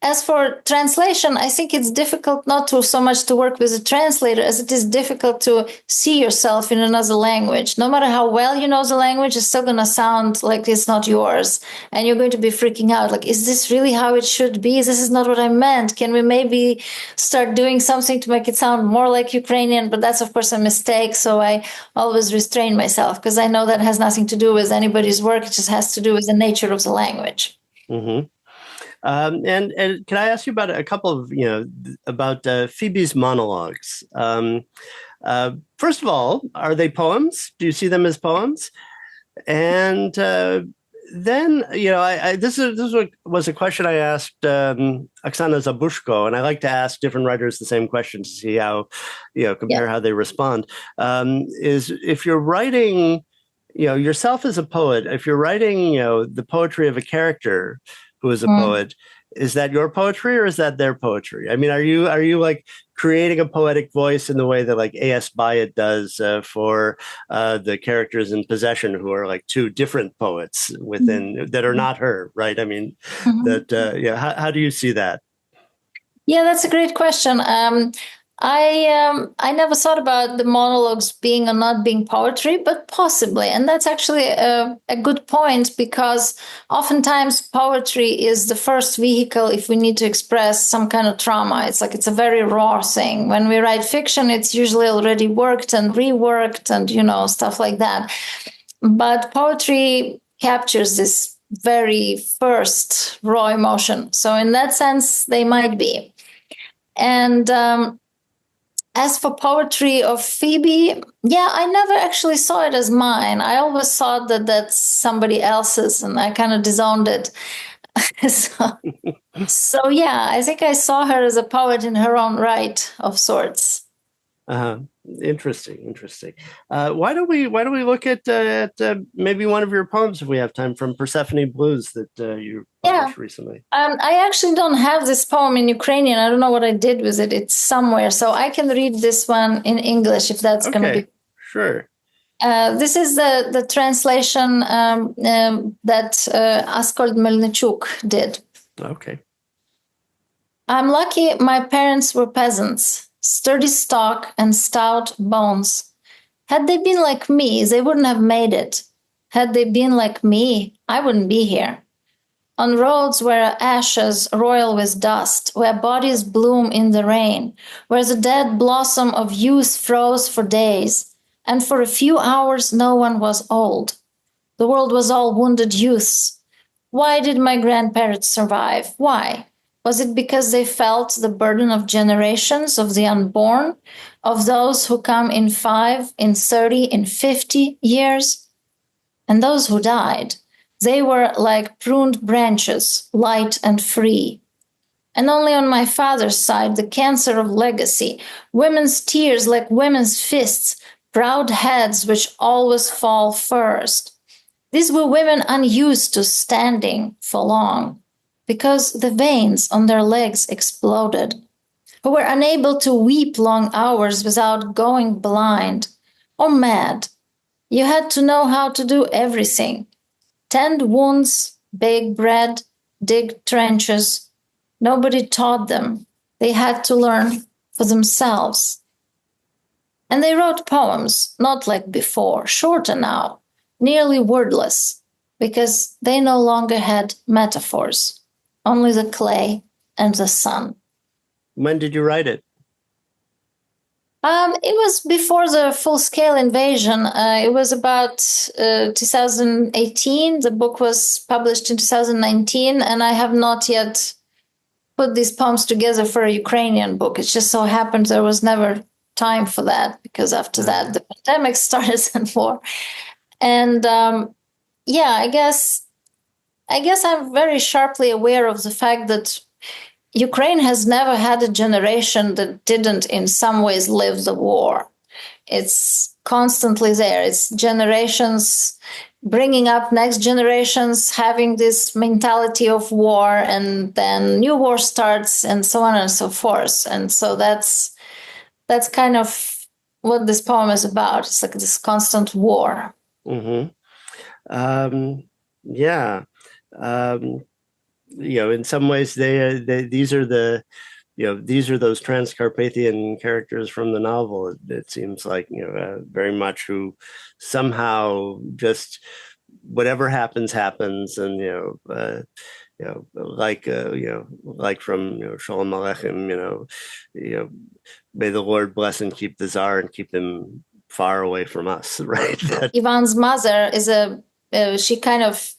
as for translation, I think it's difficult not to so much to work with a translator as it is difficult to see yourself in another language. No matter how well you know the language, it's still going to sound like it's not yours. And you're going to be freaking out. Like, is this really how it should be? This is not what I meant. Can we maybe start doing something to make it sound more like Ukrainian? But that's, of course, a mistake. So I always restrain myself because I know that has nothing to do with anybody's work. It just has to do with the nature of the language. Mm-hmm. And can I ask you about a couple of, about Phoebe's monologues? First of all, are they poems? Do you see them as poems? And then, this was a question I asked Oksana Zabushko, and I like to ask different writers the same question to see how, compare how they respond. Is if you're writing, yourself as a poet, if you're writing, the poetry of a character who is a poet, is that your poetry or is that their poetry? I mean, are you like creating a poetic voice in the way that like A.S. Byatt does for the characters in Possession, who are like two different poets within that are not her, right? I mean, how do you see that? Yeah, that's a great question. I never thought about the monologues being or not being poetry, but possibly. And that's actually a good point, because oftentimes poetry is the first vehicle if we need to express some kind of trauma. It's a very raw thing. When we write fiction, it's usually already worked and reworked and, stuff like that. But poetry captures this very first raw emotion. So in that sense, they might be. And as for poetry of Phoebe, yeah, I never actually saw it as mine. I always thought that that's somebody else's, and I kind of disowned it. so yeah, I think I saw her as a poet in her own right, of sorts. Interesting. Why don't we look at maybe one of your poems, if we have time, from Persephone Blues that you published recently? I actually don't have this poem in Ukrainian. I don't know what I did with it. It's somewhere, so I can read this one in English if that's going to be. Sure. This is the translation that Askold Melnichuk did. Okay. I'm lucky my parents were peasants. Sturdy stock and stout bones. Had they been like me, they wouldn't have made it. Had they been like me, I wouldn't be here. On roads where ashes roil with dust, where bodies bloom in the rain, where the dead blossom of youth froze for days, and for a few hours no one was old. The world was all wounded youths. Why did my grandparents survive? Why? Was it because they felt the burden of generations of the unborn, of those who come in 5, in 30, in 50 years? And those who died, they were like pruned branches, light and free. And only on my father's side, the cancer of legacy, women's tears like women's fists, proud heads which always fall first. These were women unused to standing for long, because the veins on their legs exploded, who were unable to weep long hours without going blind or mad. You had to know how to do everything. Tend wounds, bake bread, dig trenches. Nobody taught them. They had to learn for themselves. And they wrote poems, not like before, shorter now, nearly wordless, because they no longer had metaphors. Only the clay and the sun. When did you write it? It was before the full-scale invasion. It was about 2018. The book was published in 2019, and I have not yet put these poems together for a Ukrainian book. It just so happened there was never time for that, because after that, the pandemic started and war. And I guess I'm very sharply aware of the fact that Ukraine has never had a generation that didn't in some ways live the war. It's constantly there. It's generations bringing up next generations having this mentality of war, and then new war starts and so on and so forth. And so that's kind of what this poem is about. It's like this constant war. Mm-hmm. In some ways, these are those Transcarpathian characters from the novel. It seems like very much who somehow just whatever happens, and like from Shalom Aleichem, may the Lord bless and keep the Tsar and keep him far away from us. Right. Ivan's mother is she kind of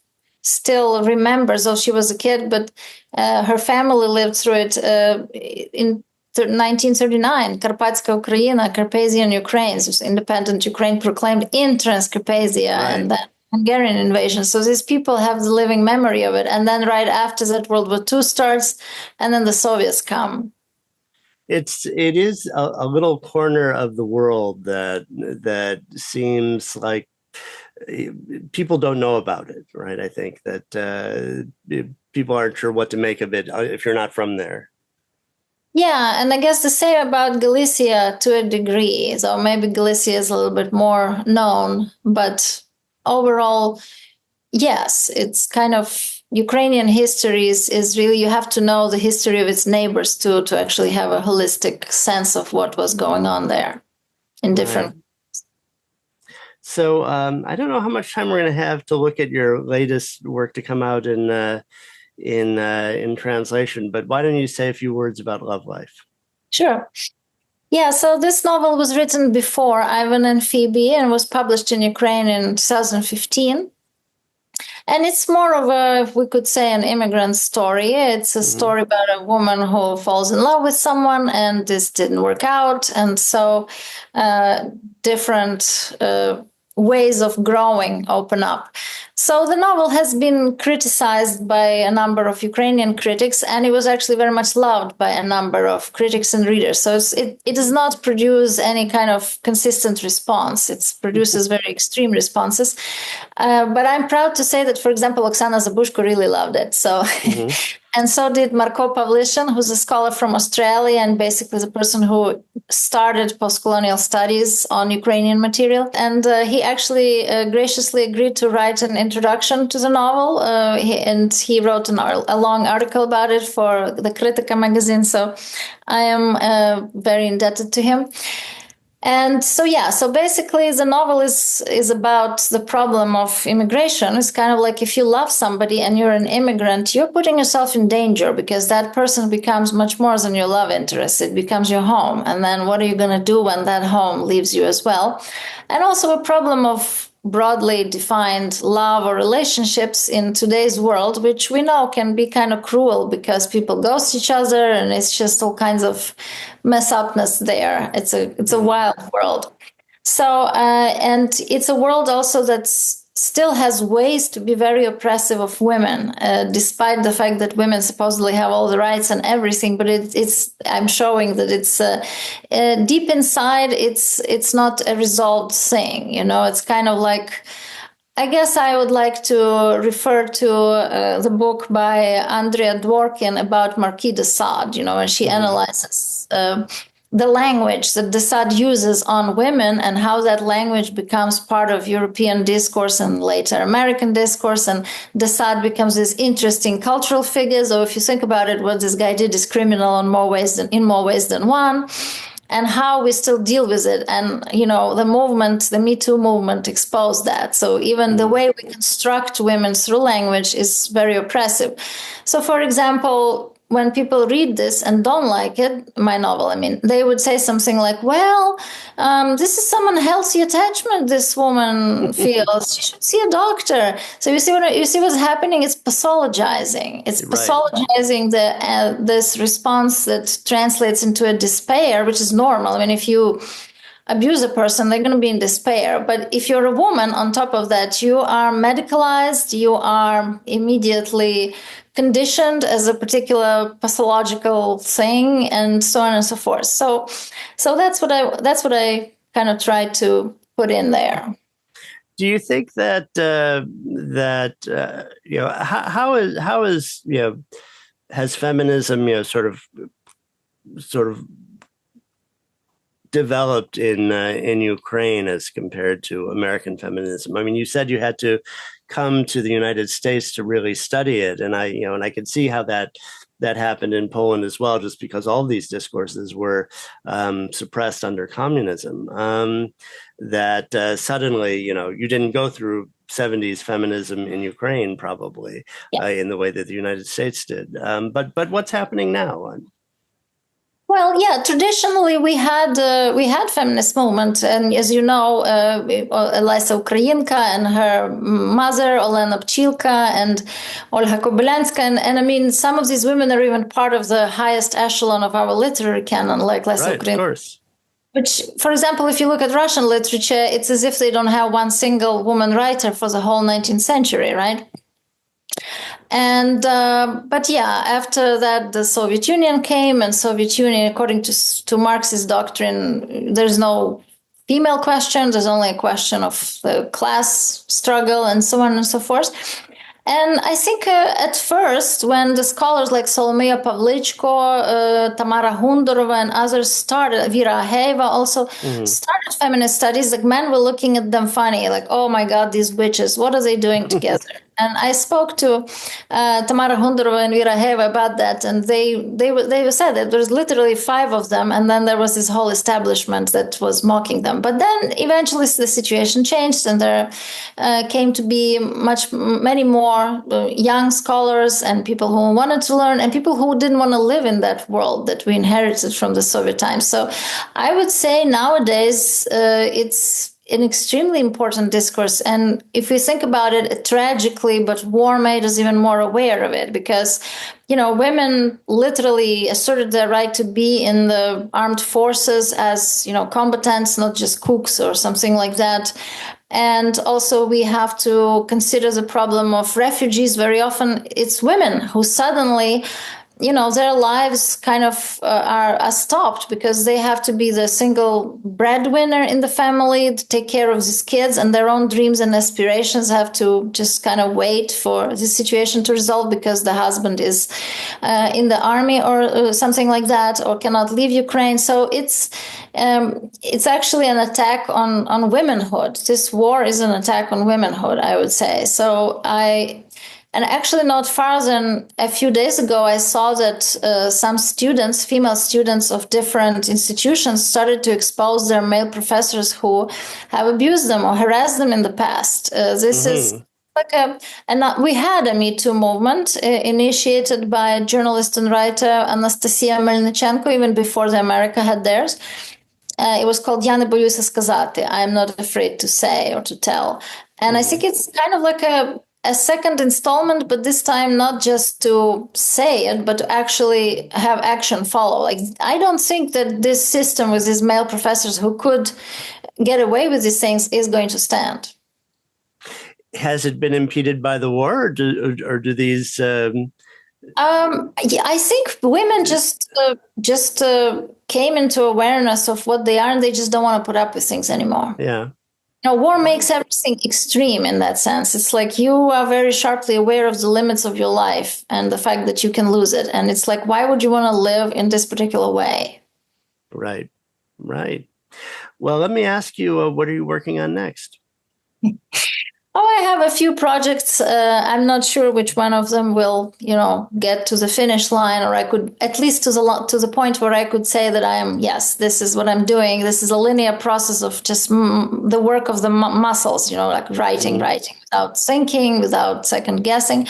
still remembers, though she was a kid, but her family lived through it in 1939. Karpatska Ukraina, Carpathian Ukraine, so independent Ukraine proclaimed in Transcarpathia, right. And then Hungarian invasion. So these people have the living memory of it. And then right after that, World War II starts, and then the Soviets come. It is a little corner of the world that seems like people don't know about it, right? I think that people aren't sure what to make of it if you're not from there. Yeah, and I guess the same about Galicia to a degree. So maybe Galicia is a little bit more known, but overall, yes, it's kind of Ukrainian history is really, you have to know the history of its neighbors to actually have a holistic sense of what was going on there in different. Right. So I don't know how much time we're going to have to look at your latest work to come out in translation, but why don't you say a few words about Love Life? Sure. Yeah, so this novel was written before Ivan and Phoebe and was published in Ukraine in 2015. And it's more of a, we could say, an immigrant story. It's a story about a woman who falls in love with someone and this didn't work out. And so different ways of growing open up. So the novel has been criticized by a number of Ukrainian critics, and it was actually very much loved by a number of critics and readers. So it does not produce any kind of consistent response. It produces very extreme responses. But I'm proud to say that, for example, Oksana Zabushko really loved it. So, and so did Marko Pavlishin, who's a scholar from Australia and basically the person who started postcolonial studies on Ukrainian material. And he actually graciously agreed to write an introduction to the novel. And he wrote a long article about it for the Kritika magazine. So I am very indebted to him. And so, yeah, so basically the novel is about the problem of immigration. It's kind of like if you love somebody and you're an immigrant, you're putting yourself in danger because that person becomes much more than your love interest. It becomes your home. And then what are you going to do when that home leaves you as well? And also a problem of broadly defined love or relationships in today's world, which we know can be kind of cruel because people ghost each other and it's just all kinds of mess upness there. It's a wild world. So, and it's a world also that's still has ways to be very oppressive of women, despite the fact that women supposedly have all the rights and everything. But I'm showing that it's deep inside. It's not a resolved thing. You know, it's kind of like, I guess I would like to refer to the book by Andrea Dworkin about Marquis de Sade, you know, and she analyzes the language that de Sade uses on women and how that language becomes part of European discourse and later American discourse. And de Sade becomes this interesting cultural figure. So if you think about it, what this guy did is criminal in more ways than one. And how we still deal with it. And, you know, the Me Too movement exposed that. So even the way we construct women through language is very oppressive. So, for example, when people read this and don't like it, my novel, I mean, they would say something like, well, this is some unhealthy attachment this woman feels. She should see a doctor. So you see what's happening? It's pathologizing. It's pathologizing this response that translates into a despair, which is normal. I mean, if you abuse a person, they're going to be in despair. But if you're a woman, on top of that, you are medicalized, you are immediately conditioned as a particular pathological thing, and so on and so forth. So that's what I kind of tried to put in there. Do you think that you know, how is you know, has feminism, you know, sort of developed in Ukraine as compared to American feminism? I mean, you said you had to come to the United States to really study it, and I could see how that happened in Poland as well, just because all these discourses were suppressed under communism. That suddenly, you know, you didn't go through 70s feminism in Ukraine probably in the way that the United States did. But what's happening now? Well, yeah, traditionally we had feminist movement, and as you know, Elisa Ukrainka and her mother, Olena Jennings, and Olga Kobylanska, and I mean, some of these women are even part of the highest echelon of our literary canon, like Lisa Ukrainka. Of course. Which, for example, if you look at Russian literature, it's as if they don't have one single woman writer for the whole 19th century, right? And but yeah, after that, the Soviet Union came, and Soviet Union, according to Marxist doctrine, there's no female question. There's only a question of the class struggle and so on and so forth. And I think at first, when the scholars like Solomea Pavlichko, Tamara Hundorova, and others started, Vera Heva also started feminist studies, like men were looking at them funny, like, oh my God, these witches, what are they doing together? And I spoke to Tamara Hundorova and Vera Heva about that, and they said that there's literally 5 of them, and then there was this whole establishment that was mocking them. But then eventually the situation changed, and there came to be many more young scholars and people who wanted to learn, and people who didn't want to live in that world that we inherited from the Soviet times. So I would say nowadays it's an extremely important discourse. And if we think about it tragically, but war made us even more aware of it because, women literally asserted their right to be in the armed forces as, combatants, not just cooks or something like that. And also we have to consider the problem of refugees. Very often it's women who suddenly their lives kind of are stopped because they have to be the single breadwinner in the family to take care of these kids, and their own dreams and aspirations have to just kind of wait for this situation to resolve because the husband is in the army or something like that, or cannot leave Ukraine. So it's actually an attack on womanhood. This war is an attack on womanhood, I would say. And actually not far than a few days ago, I saw that some students, female students of different institutions, started to expose their male professors who have abused them or harassed them in the past. This is we had a Me Too movement initiated by journalist and writer Anastasia Melnichenko, even before the America had theirs. It was called "Я не боюся сказати," I'm not afraid to say or to tell. And I think it's kind of like a second installment, but this time not just to say it, but to actually have action follow. Like, I don't think that this system with these male professors who could get away with these things is going to stand. Has it been impeded by the war, or do these? I think women just came into awareness of what they are, and they just don't want to put up with things anymore. Yeah. War makes everything extreme in that sense. It's like you are very sharply aware of the limits of your life and the fact that you can lose it. And it's like, why would you want to live in this particular way? Right. Well, let me ask you, what are you working on next? I have a few projects. I'm not sure which one of them will, get to the finish line, or I could at least to the point where I could say that this is what I'm doing. This is a linear process of just the work of the muscles, like writing without thinking, without second guessing.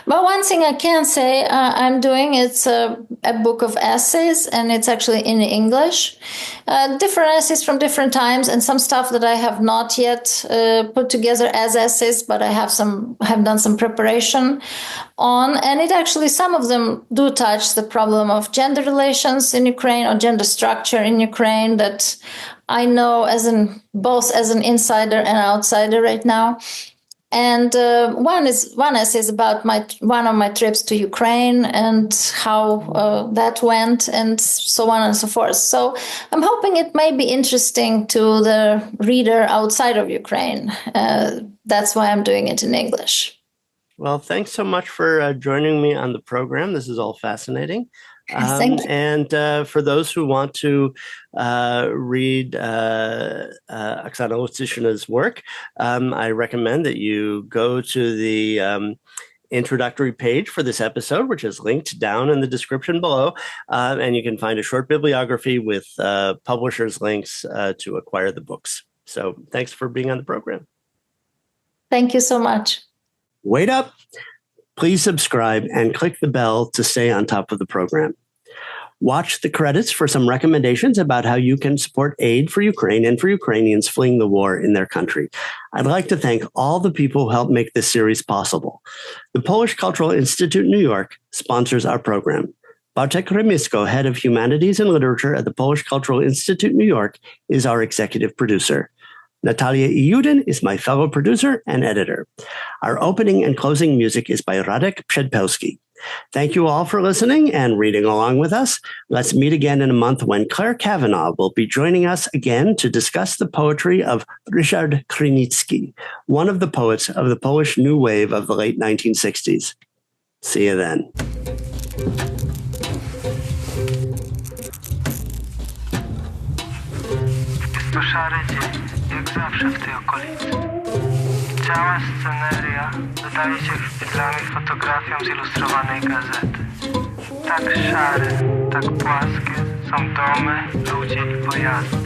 But one thing I can say I'm doing, it's a book of essays, and it's actually in English. Different essays from different times, and some stuff that I have not yet put together as essays, but I have done some preparation on. And it actually, some of them do touch the problem of gender relations in Ukraine or gender structure in Ukraine that I know both as an insider and outsider right now. And one essay is about one of my trips to Ukraine and how that went, and so on and so forth. So I'm hoping it may be interesting to the reader outside of Ukraine. That's why I'm doing it in English. Well, thanks so much for joining me on the program. This is all fascinating. Thank you. And for those who want to read Oksana Lutsyshyna's work, I recommend that you go to the introductory page for this episode, which is linked down in the description below. And you can find a short bibliography with publishers' links to acquire the books. So thanks for being on the program. Thank you so much. Wait up. Please subscribe and click the bell to stay on top of the program. Watch the credits for some recommendations about how you can support aid for Ukraine and for Ukrainians fleeing the war in their country. I'd like to thank all the people who helped make this series possible. The Polish Cultural Institute New York sponsors our program. Bartek Remisko, head of Humanities and Literature at the Polish Cultural Institute New York, is our executive producer. Natalia Iudin is my fellow producer and editor. Our opening and closing music is by Radek Przedpelski. Thank you all for listening and reading along with us. Let's meet again in a month when Claire Kavanaugh will be joining us again to discuss the poetry of Ryszard Krynicki, one of the poets of the Polish New Wave of the late 1960s. See you then. Jest to szary dzień, jak zawsze w tej okolicy. Cała sceneria dodaje się chwilami fotografią z ilustrowanej gazety. Tak szare, tak płaskie są domy, ludzie i pojazdy.